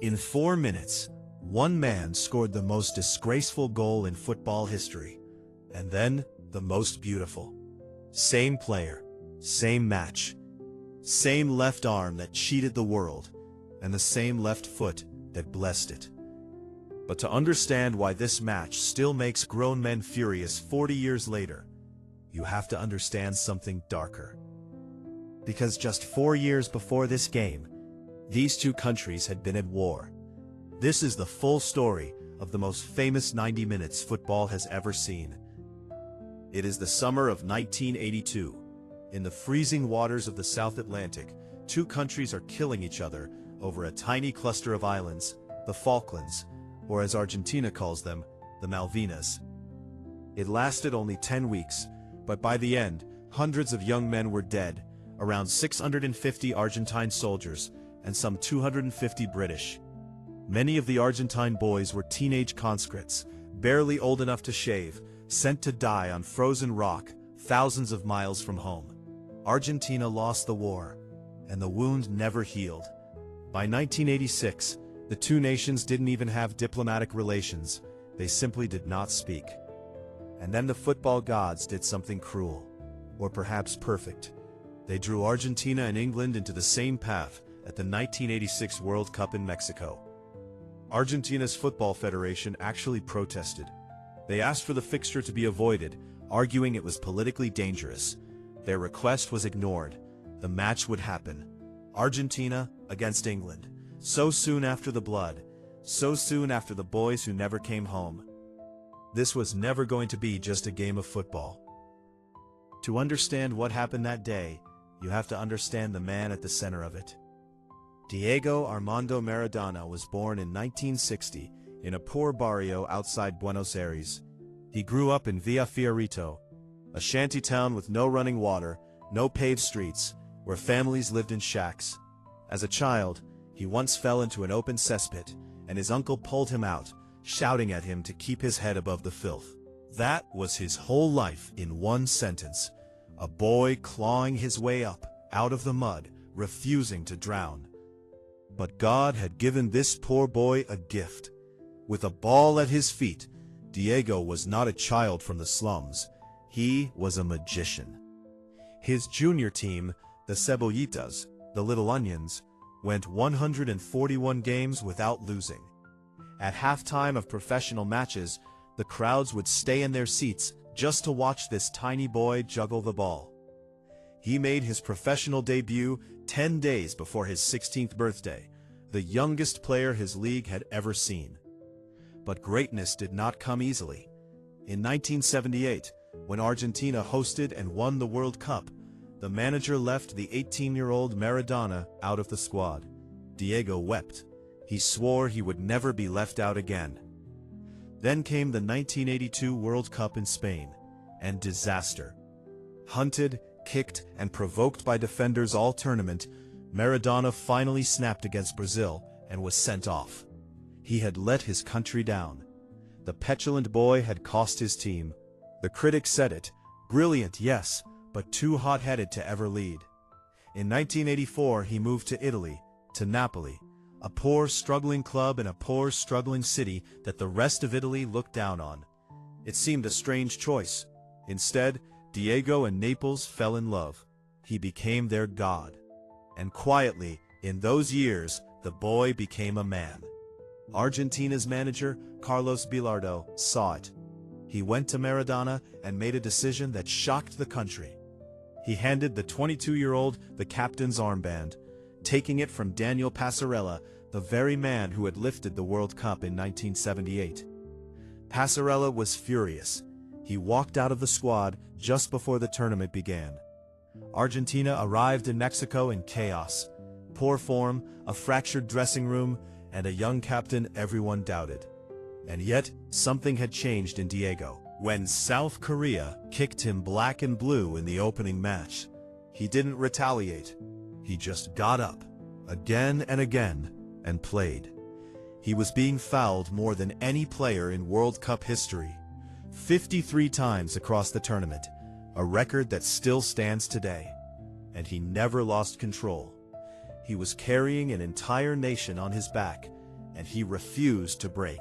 In 4 minutes, one man scored the most disgraceful goal in football history, and then the most beautiful. Same player, same match, same left arm that cheated the world, and the same left foot that blessed it. But to understand why this match still makes grown men furious 40 years later, you have to understand something darker. Because just 4 years before this game, these two countries had been at war. This is the full story of the most famous 90 minutes football has ever seen. It is the summer of 1982. In the freezing waters of the South Atlantic, two countries are killing each other over a tiny cluster of islands, the Falklands, or as Argentina calls them, the Malvinas. It lasted only 10 weeks, but by the end, hundreds of young men were dead, around 650 Argentine soldiers, and some 250 British. Many of the Argentine boys were teenage conscripts, barely old enough to shave, sent to die on frozen rock, thousands of miles from home. Argentina lost the war, and the wound never healed. By 1986, the two nations didn't even have diplomatic relations, they simply did not speak. And then the football gods did something cruel, or perhaps perfect. They drew Argentina and England into the same path at the 1986 World Cup in Mexico. Argentina's Football Federation actually protested. They asked for the fixture to be avoided, arguing it was politically dangerous. Their request was ignored. The match would happen. Argentina against England. So soon after the blood. So soon after the boys who never came home. This was never going to be just a game of football. To understand what happened that day, you have to understand the man at the center of it. Diego Armando Maradona was born in 1960 in a poor barrio outside Buenos Aires. He grew up in Villa Fiorito, a shanty town with no running water, no paved streets, where families lived in shacks. As a child, he once fell into an open cesspit, and his uncle pulled him out, shouting at him to keep his head above the filth. That was his whole life in one sentence. A boy clawing his way up, out of the mud, refusing to drown. But God had given this poor boy a gift. With a ball at his feet, Diego was not a child from the slums. He was a magician. His junior team, the Cebollitas, the Little Onions, went 141 games without losing. At halftime of professional matches, the crowds would stay in their seats just to watch this tiny boy juggle the ball. He made his professional debut 10 days before his 16th birthday, the youngest player his league had ever seen. But greatness did not come easily. In 1978, when Argentina hosted and won the World Cup, the manager left the 18-year-old Maradona out of the squad. Diego wept. He swore he would never be left out again. Then came the 1982 World Cup in Spain, and disaster. Hunted, kicked, and provoked by defenders all tournament, Maradona finally snapped against Brazil and was sent off. He had let his country down. The petulant boy had cost his team. The critics said it, brilliant, yes, but too hot-headed to ever lead. In 1984, he moved to Italy, to Napoli, a poor, struggling club in a poor, struggling city that the rest of Italy looked down on. It seemed a strange choice. Instead, Diego and Naples fell in love. He became their god. And quietly, in those years, the boy became a man. Argentina's manager, Carlos Bilardo, saw it. He went to Maradona and made a decision that shocked the country. He handed the 22-year-old the captain's armband, taking it from Daniel Passarella, the very man who had lifted the World Cup in 1978. Passarella was furious. He walked out of the squad just before the tournament began. Argentina arrived in Mexico in chaos. Poor form, a fractured dressing room, and a young captain everyone doubted. And yet, something had changed in Diego. When South Korea kicked him black and blue in the opening match, he didn't retaliate. He just got up, again and again, and played. He was being fouled more than any player in World Cup history, 53 times across the tournament, a record that still stands today. And he never lost control. He was carrying an entire nation on his back, and he refused to break.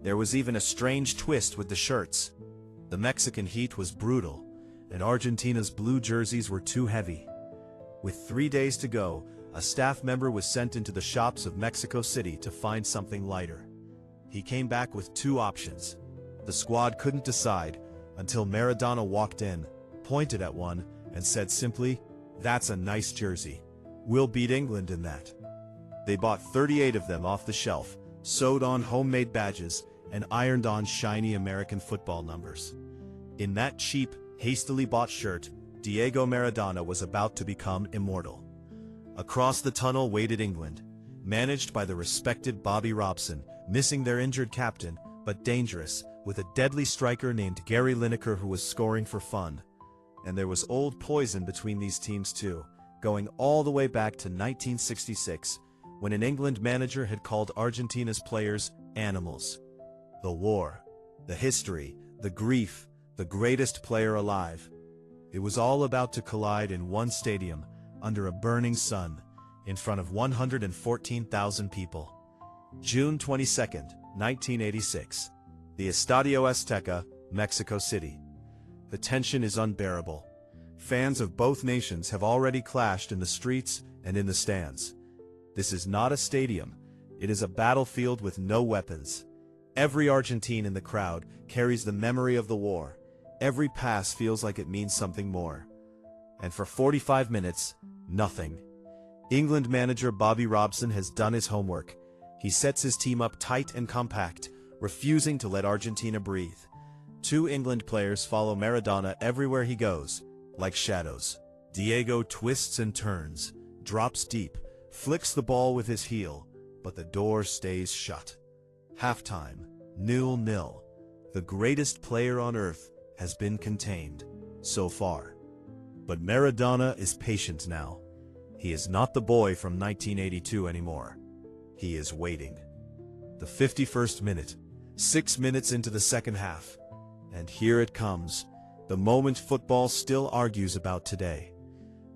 There was even a strange twist with the shirts. The Mexican heat was brutal, and Argentina's blue jerseys were too heavy. With 3 days to go, a staff member was sent into the shops of Mexico City to find something lighter. He came back with 2 options. The squad couldn't decide until Maradona walked in, pointed at one, and said simply, "That's a nice jersey. We'll beat England in that." They bought 38 of them off the shelf, sewed on homemade badges, and ironed on shiny American football numbers. In that cheap, hastily bought shirt, Diego Maradona was about to become immortal. Across the tunnel waited England, managed by the respected Bobby Robson, missing their injured captain, but dangerous, with a deadly striker named Gary Lineker who was scoring for fun. And there was old poison between these teams too, going all the way back to 1966, when an England manager had called Argentina's players animals. The war, the history, the grief, the greatest player alive. It was all about to collide in one stadium, under a burning sun, in front of 114,000 people. June 22, 1986. The Estadio Azteca, Mexico City. The tension is unbearable. Fans of both nations have already clashed in the streets and in the stands. This is not a stadium. It is a battlefield with no weapons. Every Argentine in the crowd carries the memory of the war. Every pass feels like it means something more. And for 45 minutes, nothing. England manager Bobby Robson has done his homework. He sets his team up tight and compact, refusing to let Argentina breathe. 2 England players follow Maradona everywhere he goes, like shadows. Diego twists and turns, drops deep, flicks the ball with his heel, but the door stays shut. Halftime, 0-0. The greatest player on earth has been contained, so far. But Maradona is patient now. He is not the boy from 1982 anymore. He is waiting. The 51st minute, 6 minutes into the second half. And here it comes, the moment football still argues about today.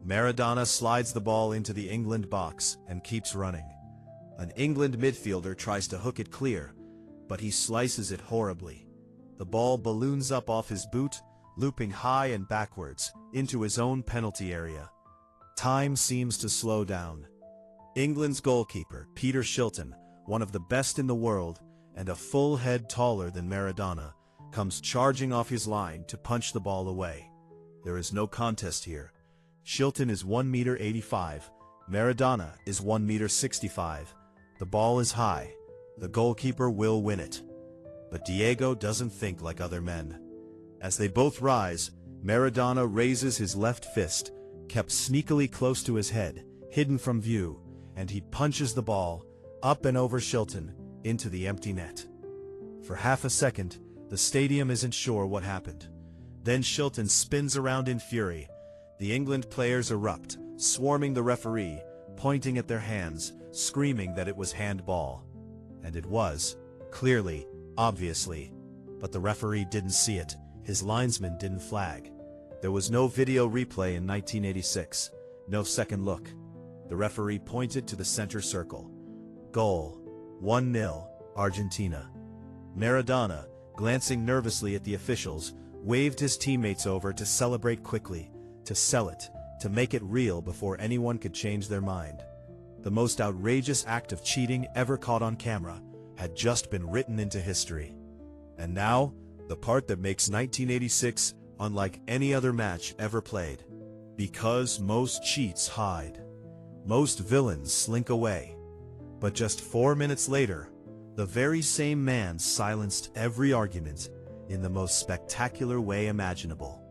Maradona slides the ball into the England box and keeps running. An England midfielder tries to hook it clear, but he slices it horribly. The ball balloons up off his boot, looping high and backwards into his own penalty area. Time seems to slow down. England's goalkeeper, Peter Shilton, one of the best in the world and a full head taller than Maradona, comes charging off his line to punch the ball away. There is no contest here. Shilton is 1.85 meters, Maradona is 1.65 meters. The ball is high. The goalkeeper will win it. But Diego doesn't think like other men. As they both rise, Maradona raises his left fist, kept sneakily close to his head, hidden from view, and he punches the ball, up and over Shilton, into the empty net. For half a second, the stadium isn't sure what happened. Then Shilton spins around in fury. The England players erupt, swarming the referee, pointing at their hands, screaming that it was handball. And it was, clearly, obviously. But the referee didn't see it. His linesman didn't flag. There was no video replay in 1986, no second look. The referee pointed to the center circle. Goal. 1-0, Argentina. Maradona, glancing nervously at the officials, waved his teammates over to celebrate quickly, to sell it, to make it real before anyone could change their mind. The most outrageous act of cheating ever caught on camera had just been written into history. And now, the part that makes 1986 unlike any other match ever played. Because most cheats hide. Most villains slink away. But just 4 minutes later, the very same man silenced every argument in the most spectacular way imaginable.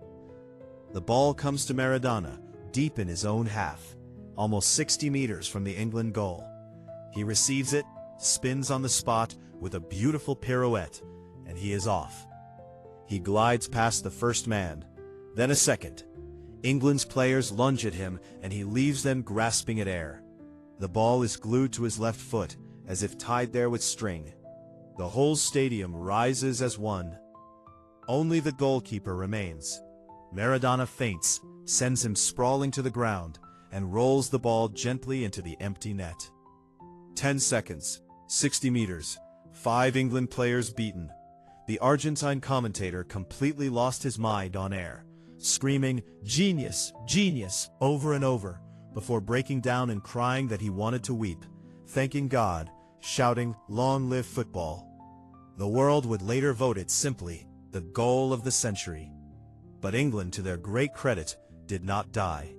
The ball comes to Maradona, deep in his own half, almost 60 meters from the England goal. He receives it, spins on the spot with a beautiful pirouette, and he is off. He glides past the first man, then a second. England's players lunge at him, and he leaves them grasping at air. The ball is glued to his left foot, as if tied there with string. The whole stadium rises as one. Only the goalkeeper remains. Maradona feints, sends him sprawling to the ground, and rolls the ball gently into the empty net. 10 seconds, 60 meters. 5 England players beaten. The Argentine commentator completely lost his mind on air, screaming, "Genius, genius," over and over, before breaking down and crying that he wanted to weep, thanking God, shouting, "Long live football." The world would later vote it simply the goal of the century. But England, to their great credit, did not die.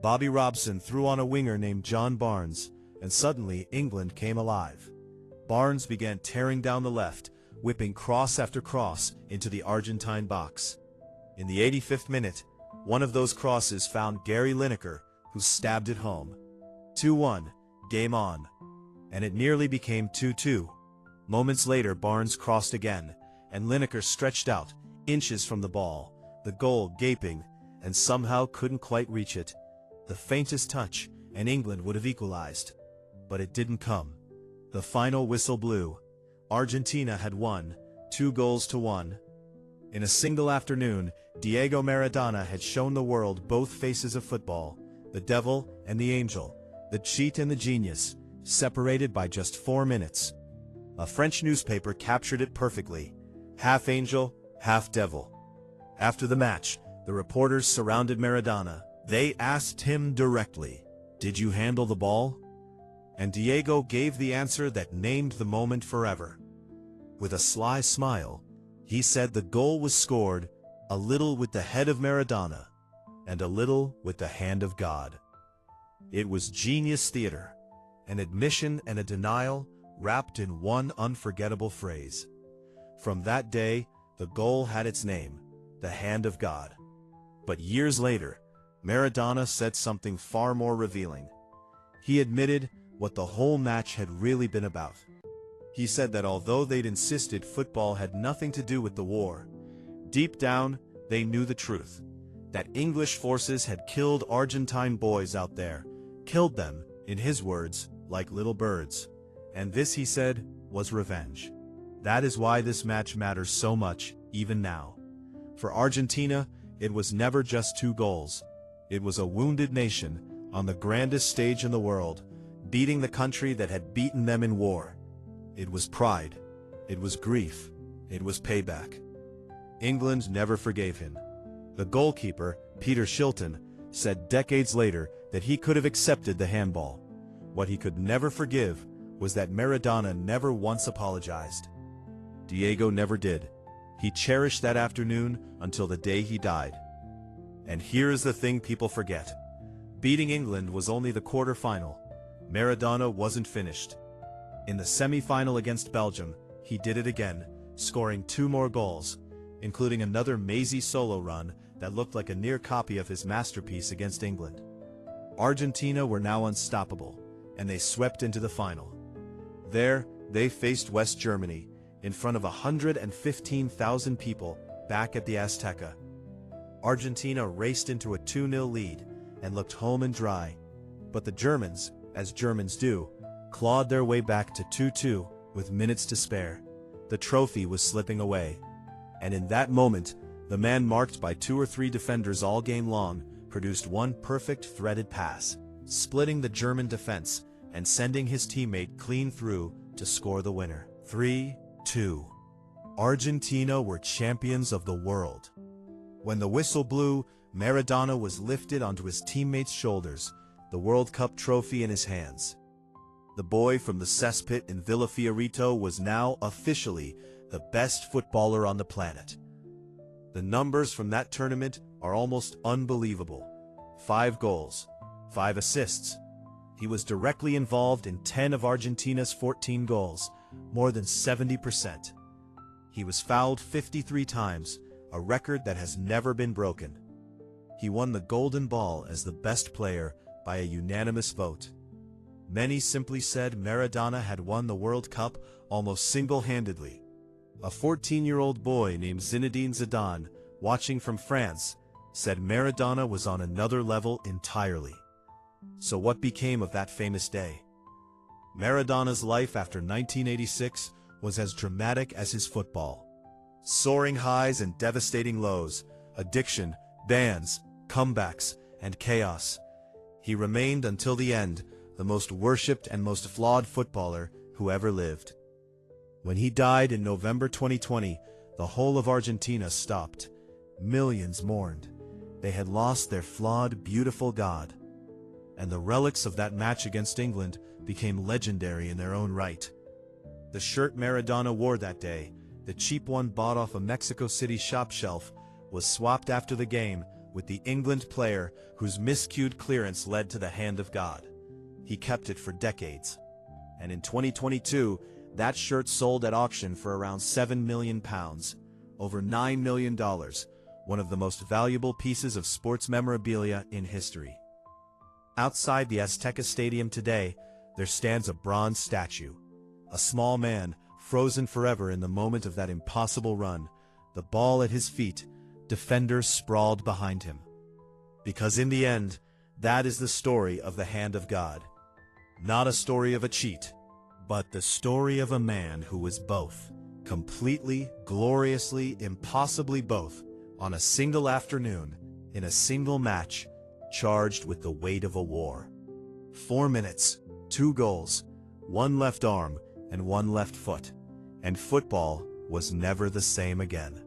Bobby Robson threw on a winger named John Barnes, and suddenly England came alive. Barnes began tearing down the left, whipping cross after cross into the Argentine box. In the 85th minute, one of those crosses found Gary Lineker, who stabbed it home. 2-1, game on. And it nearly became 2-2. Moments later, Barnes crossed again, and Lineker stretched out, inches from the ball, the goal gaping, and somehow couldn't quite reach it. The faintest touch, and England would have equalized. But it didn't come. The final whistle blew. Argentina had won, 2-1. In a single afternoon, Diego Maradona had shown the world both faces of football, the devil and the angel, the cheat and the genius, separated by just 4 minutes. A French newspaper captured it perfectly. Half angel, half devil. After the match, the reporters surrounded Maradona. They asked him directly, "Did you handle the ball?" And Diego gave the answer that named the moment forever. With a sly smile, he said the goal was scored a little with the head of Maradona and a little with the hand of God. It was genius theater, an admission and a denial wrapped in one unforgettable phrase. From that day, the goal had its name, the hand of God. But years later, Maradona said something far more revealing. He admitted what the whole match had really been about. He said that although they'd insisted football had nothing to do with the war, deep down they knew the truth, that English forces had killed Argentine boys out there, killed them, in his words, like little birds. And this, he said, was revenge. That is why this match matters so much, even now. For Argentina, it was never just 2 goals. It was a wounded nation, on the grandest stage in the world, beating the country that had beaten them in war. It was pride. It was grief. It was payback. England never forgave him. The goalkeeper, Peter Shilton, said decades later that he could have accepted the handball. What he could never forgive was that Maradona never once apologized. Diego never did. He cherished that afternoon until the day he died. And here's the thing people forget. Beating England was only the quarterfinal. Maradona wasn't finished. In the semi-final against Belgium, he did it again, scoring 2 more goals, including another mazy solo run that looked like a near copy of his masterpiece against England. Argentina were now unstoppable, and they swept into the final. There, they faced West Germany, in front of 115,000 people, back at the Azteca. Argentina raced into a 2-0 lead and looked home and dry, but the Germans, as Germans do, clawed their way back to 2-2 with minutes to spare. The trophy was slipping away, and in that moment, the man marked by 2 or 3 defenders all game long produced one perfect threaded pass, splitting the German defense and sending his teammate clean through to score the winner. 3-2. Argentina were champions of the world. When the whistle blew, Maradona was lifted onto his teammates' shoulders, the World Cup trophy in his hands. The boy from the cesspit in Villa Fiorito was now officially the best footballer on the planet. The numbers from that tournament are almost unbelievable. 5 goals, 5 assists. He was directly involved in 10 of Argentina's 14 goals, more than 70%. He was fouled 53 times, a record that has never been broken. He won the Golden Ball as the best player by a unanimous vote. Many simply said Maradona had won the World Cup almost single-handedly. A 14-year-old boy named Zinedine Zidane, watching from France, said Maradona was on another level entirely. So what became of that famous day? Maradona's life after 1986 was as dramatic as his football. Soaring highs and devastating lows, addiction, bans, comebacks, and chaos. He remained until the end the most worshipped and most flawed footballer who ever lived. When he died in November 2020, the whole of Argentina stopped. Millions mourned. They had lost their flawed, beautiful god. And the relics of that match against England became legendary in their own right. The shirt Maradona wore that day, the cheap one bought off a Mexico City shop shelf, was swapped after the game with the England player whose miscued clearance led to the hand of God. He kept it for decades. And in 2022, that shirt sold at auction for around £7 million, over $9 million, one of the most valuable pieces of sports memorabilia in history. Outside the Azteca Stadium today, there stands a bronze statue. A small man, frozen forever in the moment of that impossible run, the ball at his feet, defenders sprawled behind him. Because in the end, that is the story of the hand of God. Not a story of a cheat, but the story of a man who was both, completely, gloriously, impossibly both, on a single afternoon, in a single match, charged with the weight of a war. 4 minutes, 2 goals, 1 left arm, and 1 left foot, and football was never the same again.